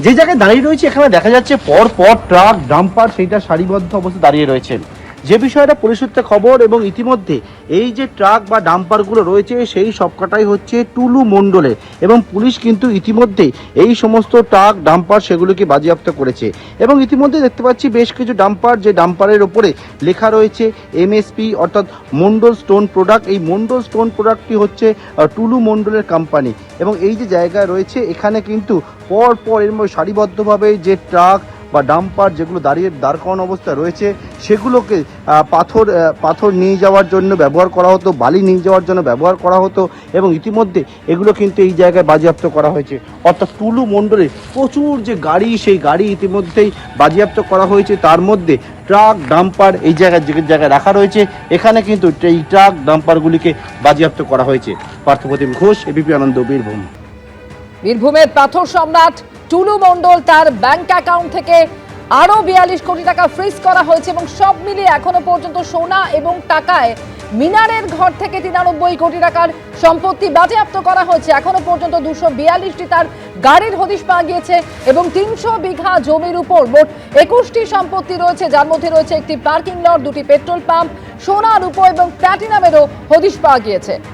যে জায়গায় দাঁড়িয়ে রয়েছে এখানে দেখা যাচ্ছে পর পর ট্রাক ডাম্পার সেইটা সারিবদ্ধ অবস্থায় দাঁড়িয়ে রয়েছে। যে বিষয়টা পুলিশ সূত্রে খবর, এবং ইতিমধ্যে এই যে ট্রাক বা ডাম্পারগুলো রয়েছে সেই সবকটাই হচ্ছে টুলু মণ্ডলে, এবং পুলিশ কিন্তু ইতিমধ্যে এই সমস্ত ট্রাক ডাম্পার সেগুলোকে বাজেয়াপ্ত করেছে। এবং ইতিমধ্যে দেখতে পাচ্ছি বেশ কিছু ডাম্পার, যে ডাম্পারের ওপরে লেখা রয়েছে এমএসপি অর্থাৎ মণ্ডল স্টোন প্রোডাক্ট। এই মণ্ডল স্টোন প্রোডাক্টটি হচ্ছে টুলু মণ্ডলের কোম্পানি। এবং এই যে জায়গায় রয়েছে এখানে কিন্তু পর পর এর মধ্যে সারিবদ্ধভাবে যে ট্রাক বা ডাম্পার যেগুলো দাঁড় করানো অবস্থায় রয়েছে সেগুলোকে পাথর নিয়ে যাওয়ার জন্য ব্যবহার করা হতো, বালি নিয়ে যাওয়ার জন্য ব্যবহার করা হতো, এবং ইতিমধ্যে এগুলো কিন্তু এই জায়গায় বাজেয়াপ্ত করা হয়েছে। অর্থাৎ টুলু মণ্ডলে প্রচুর যে গাড়ি, সেই গাড়ি ইতিমধ্যেই বাজেয়াপ্ত করা হয়েছে। তার মধ্যে ট্রাক ডাম্পার এই জায়গায় রাখা রয়েছে। এখানে কিন্তু এই ট্রাক ডাম্পারগুলিকে বাজেয়াপ্ত করা হয়েছে। পার্থপ্রতিম ঘোষ, এবিপি আনন্দ, বীরভূম। বীরভূমের পাথর সম্রাট টুলু মণ্ডল, তার ব্যাংক অ্যাকাউন্ট থেকে আরো 42 কোটি টাকা ফ্রিজ করা হয়েছে, এবং সব মিলিয়ে এখনো পর্যন্ত সোনা এবং টাকায় মিনারের ঘর থেকে 93 কোটি টাকার সম্পত্তি বাজেয়াপ্ত করা হয়েছে। এখনো পর্যন্ত 242টি তার গাড়ির হদিশ পাওয়া গিয়েছে, এবং 300 বিঘা জমির উপর মোট 21টি সম্পত্তি রয়েছে, যার মধ্যে রয়েছে একটি পার্কিং লট, 2টি পেট্রোল পাম্প, সোনা, রূপো এবং প্ল্যাটিনামেরও হদিশ পাওয়া গিয়েছে।